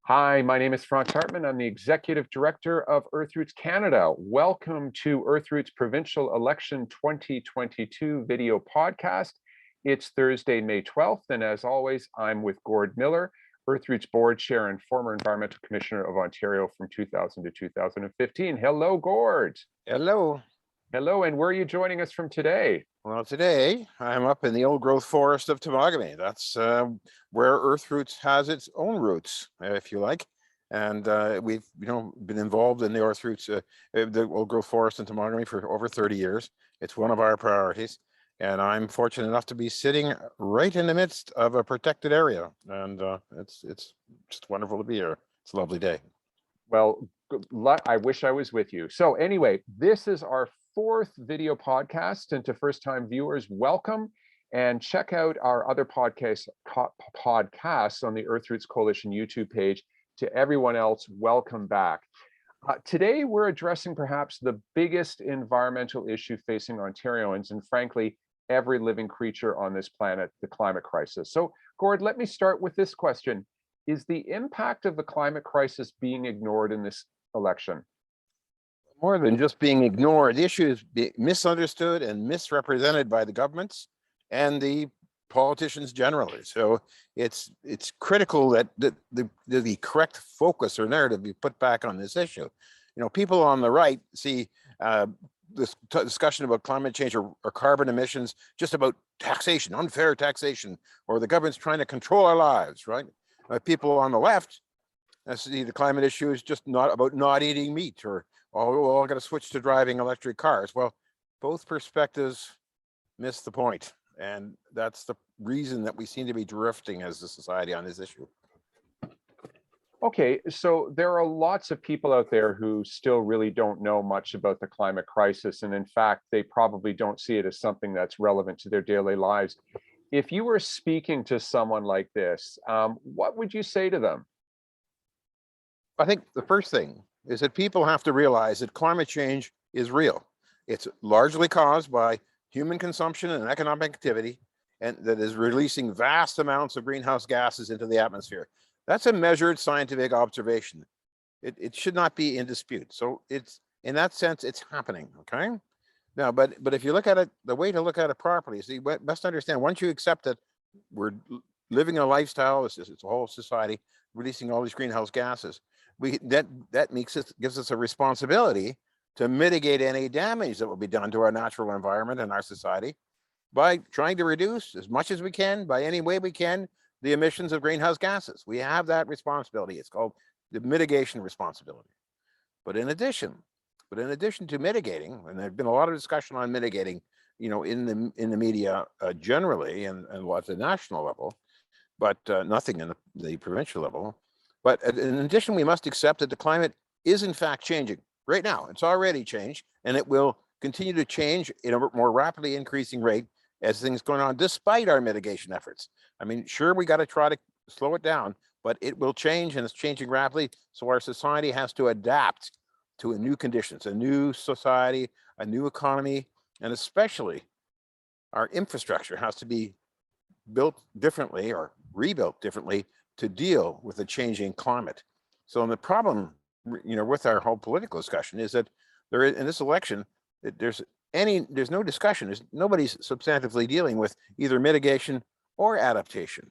Hi, my name is Frank Hartman. I'm the Executive Director of Earthroots Canada. Welcome to Earthroots Provincial Election 2022 video podcast. It's Thursday, May 12th, and as always, I'm with Gord Miller, Earthroots Board Chair and former Environmental Commissioner of Ontario from 2000 to 2015. Hello, Gord. Hello. Hello, and where are you joining us from today? Well, today I'm up in the old growth forest of Temagami. That's where Earthroots has its own roots, if you like. And we've been involved in the Earthroots, the old growth forest in Temagami for over 30 years. It's one of our priorities. And I'm fortunate enough to be sitting right in the midst of a protected area. And it's just wonderful to be here. It's a lovely day. Well, I wish I was with you. So anyway, this is our fourth video podcast, and to first-time viewers, welcome, and check out our other podcasts on the Earthroots Coalition YouTube page. To everyone else, welcome back. Today, we're addressing perhaps the biggest environmental issue facing Ontarians, and frankly, every living creature on this planet, the climate crisis. So, Gord, let me start with this question. Is the impact of the climate crisis being ignored in this election? More than just being ignored, the issue is being misunderstood and misrepresented by the governments and the politicians generally. So it's critical that the correct focus or narrative be put back on this issue. People on the right see this discussion about climate change or carbon emissions just about taxation, unfair taxation, or the government's trying to control our lives, right? People on the left see the climate issue is just not about not eating meat or we're all going to switch to driving electric cars. Well, both perspectives miss the point. And that's the reason that we seem to be drifting as a society on this issue. Okay, so there are lots of people out there who still really don't know much about the climate crisis. And in fact, they probably don't see it as something that's relevant to their daily lives. If you were speaking to someone like this, what would you say to them? I think the first thing is that people have to realize that climate change is real. It's largely caused by human consumption and economic activity, and that is releasing vast amounts of greenhouse gases into the atmosphere. That's a measured scientific observation. It should not be in dispute. So it's, in that sense, it's happening, okay? Now, but if you look at it, the way to look at it properly is you must understand, once you accept that we're living a lifestyle, it's a whole society, releasing all these greenhouse gases, gives us a responsibility to mitigate any damage that will be done to our natural environment and our society by trying to reduce as much as we can, by any way we can, the emissions of greenhouse gases. We have that responsibility. It's called the mitigation responsibility. But in addition to mitigating, and there's been a lot of discussion on mitigating, in the media generally and at the national level, but nothing in the provincial level. But in addition, we must accept that the climate is in fact changing right now. It's already changed, and it will continue to change in a more rapidly increasing rate as things going on, despite our mitigation efforts. I mean, sure, we got to try to slow it down, but it will change, and it's changing rapidly. So our society has to adapt to new conditions, a new society, a new economy, and especially our infrastructure has to be built differently or rebuilt differently to deal with the changing climate. So the problem, with our whole political discussion is that in this election, there's no discussion. Nobody's substantively dealing with either mitigation or adaptation.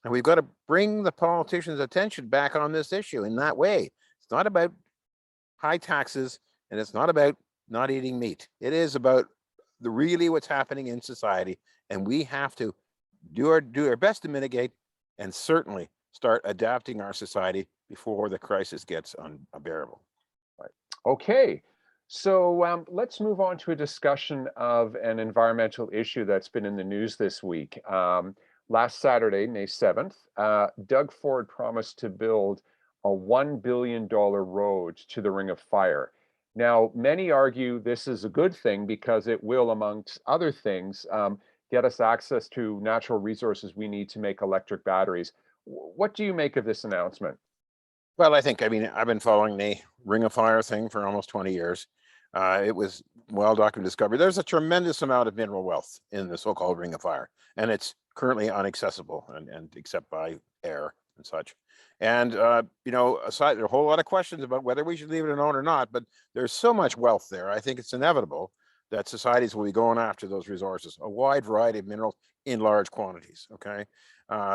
And we've got to bring the politicians' attention back on this issue in that way. It's not about high taxes, and it's not about not eating meat. It is about really what's happening in society, and we have to do our best to mitigate, and certainly start adapting our society before the crisis gets unbearable. Right. Okay, so let's move on to a discussion of an environmental issue that's been in the news this week. Last Saturday, May 7th, Doug Ford promised to build a $1 billion road to the Ring of Fire. Now, many argue this is a good thing because it will, amongst other things, get us access to natural resources we need to make electric batteries. What do you make of this announcement? Well, I've been following the Ring of Fire thing for almost 20 years. It was well-documented discovery. There's a tremendous amount of mineral wealth in the so-called Ring of Fire, and it's currently inaccessible and except by air. and such. And, you know, aside, there are a whole lot of questions about whether we should leave it alone or not, but there's so much wealth there. I think it's inevitable that societies will be going after those resources, a wide variety of minerals in large quantities. Okay.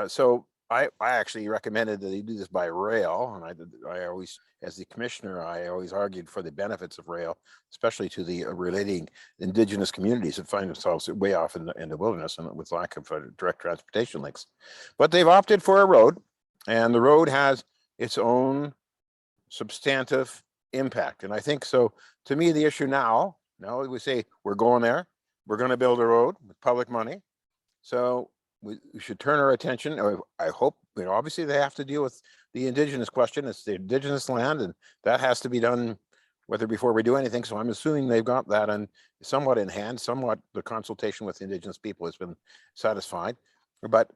So I actually recommended that you do this by rail. And I always, as the commissioner, I always argued for the benefits of rail, especially to the relating indigenous communities that find themselves way off in the wilderness and with lack of direct transportation links. But they've opted for a road, and the road has its own substantive impact. And I think so. To me, the issue now we say we're going there, we're going to build a road with public money. So we should turn our attention. I hope, you know, obviously they have to deal with the indigenous question. It's the indigenous land, and that has to be done whether before we do anything. So I'm assuming they've got that and somewhat in hand, somewhat the consultation with the indigenous people has been satisfied. But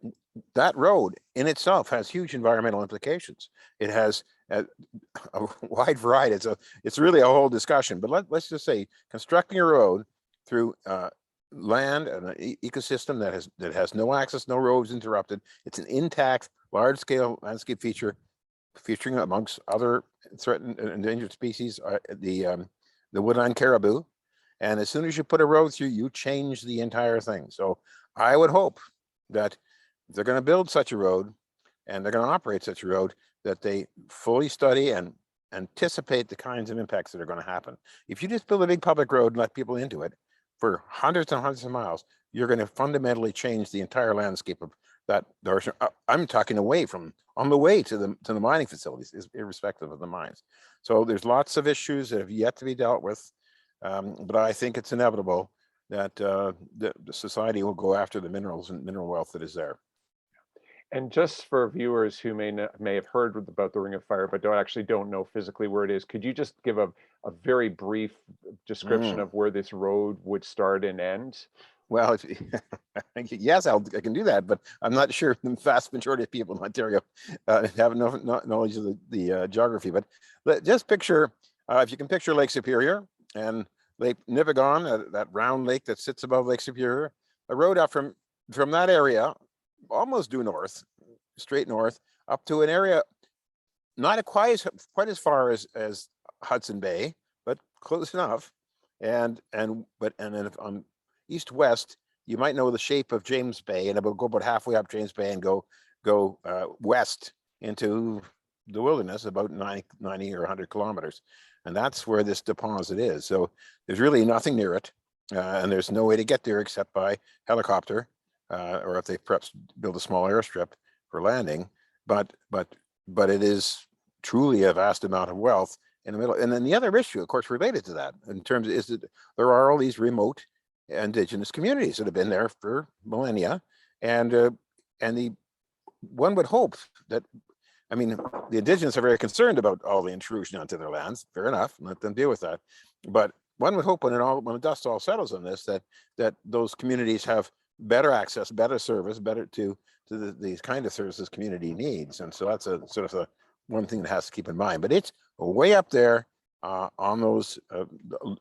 that road in itself has huge environmental implications. It has a wide variety. It's really a whole discussion. But let's just say constructing a road through land and an ecosystem that has no access, no roads interrupted. It's an intact, large-scale landscape feature, featuring amongst other threatened and endangered species, the woodland caribou. And as soon as you put a road through, you change the entire thing. So I would hope that if they're going to build such a road and they're going to operate such a road, that they fully study and anticipate the kinds of impacts that are going to happen. If you just build a big public road and let people into it for hundreds and hundreds of miles, you're going to fundamentally change the entire landscape of that direction. I'm talking away from on the way to the mining facilities, irrespective of the mines. So there's lots of issues that have yet to be dealt with, but I think it's inevitable that the society will go after the minerals and mineral wealth that is there. And just for viewers who may have heard about the Ring of Fire, but don't know physically where it is, could you just give a very brief description of where this road would start and end? Well, yes, I can do that, but I'm not sure the vast majority of people in Ontario have no knowledge of the geography. But just picture, if you can picture Lake Superior and Lake Nipigon, that round lake that sits above Lake Superior, a road up from that area, almost due north, straight north, up to an area not quite as far as Hudson Bay, but close enough. And then on east-west, you might know the shape of James Bay, and it will go about halfway up James Bay and go west into the wilderness, about 90 or 100 kilometers. And that's where this deposit is. So there's really nothing near it, and there's no way to get there except by helicopter, or if they perhaps build a small airstrip for landing. But it is truly a vast amount of wealth in the middle. And then the other issue, of course, related to that, in terms is that there are all these remote indigenous communities that have been there for millennia, and one would hope that, I mean, the indigenous are very concerned about all the intrusion onto their lands. Fair enough, let them deal with that. But one would hope when the dust all settles on this, that those communities have better access, better service, better to these kind of services community needs. And so that's a sort of one thing that has to keep in mind. But it's way up there on those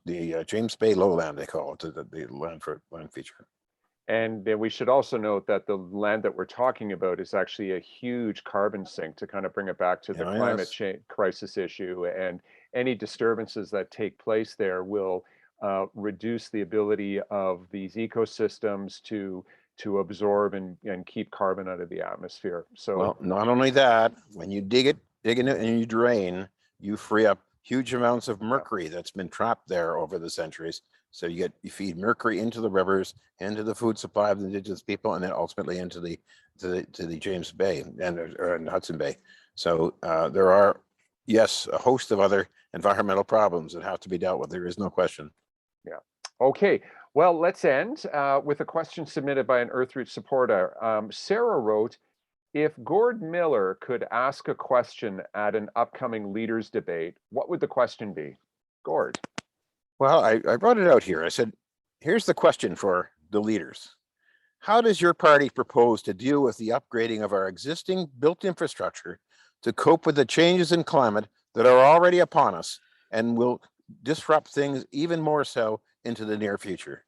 the James Bay lowland, they call it, the land feature. And then we should also note that the land that we're talking about is actually a huge carbon sink, to kind of bring it back to the climate change crisis issue. And any disturbances that take place there will reduce the ability of these ecosystems to absorb and keep carbon out of the atmosphere. So, well, not only that, when you dig in it and you drain, you free up huge amounts of mercury that's been trapped there over the centuries. So you feed mercury into the rivers, into the food supply of the indigenous people, and then ultimately into the James Bay and Hudson Bay. So there are, yes, a host of other environmental problems that have to be dealt with. There is no question. Yeah. Okay. Well, let's end with a question submitted by an Earthroot supporter. Sarah wrote, if Gord Miller could ask a question at an upcoming leaders debate, what would the question be? Gord. Well, I wrote it out here. I said, here's the question for the leaders. How does your party propose to deal with the upgrading of our existing built infrastructure to cope with the changes in climate that are already upon us and will disrupt things even more so into the near future?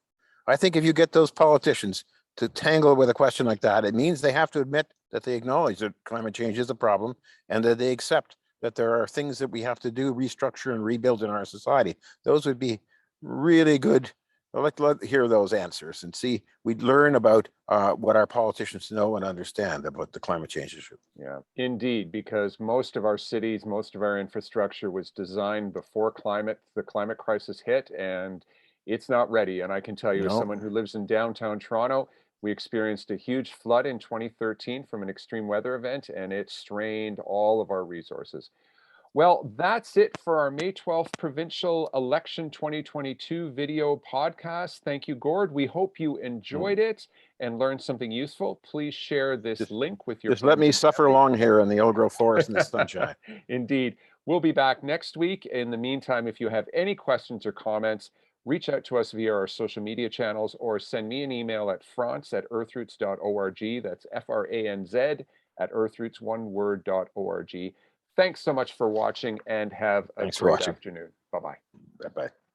I think if you get those politicians to tangle with a question like that, it means they have to admit that they acknowledge that climate change is a problem and that they accept that there are things that we have to do, restructure and rebuild in our society. Those would be really good. I'd like to hear those answers and see, we'd learn about what our politicians know and understand about the climate change issue. Yeah, indeed, because most of our cities, most of our infrastructure was designed before the climate crisis hit, and it's not ready. And I can tell you, as No, someone who lives in downtown Toronto, we experienced a huge flood in 2013 from an extreme weather event, and it strained all of our resources. Well, that's it for our May 12th provincial election 2022 video podcast. Thank you, Gord. We hope you enjoyed it and learned something useful. Please share this link with your just let friends me and suffer family. along here in the old growth forest in the sunshine. Indeed. We'll be back next week. In the meantime, if you have any questions or comments, reach out to us via our social media channels or send me an email at franz@earthroots.org. That's FRANZ at earthroots1word.org. Thanks so much for watching and have a Thanks for great watching. afternoon. Bye-bye. Bye-bye.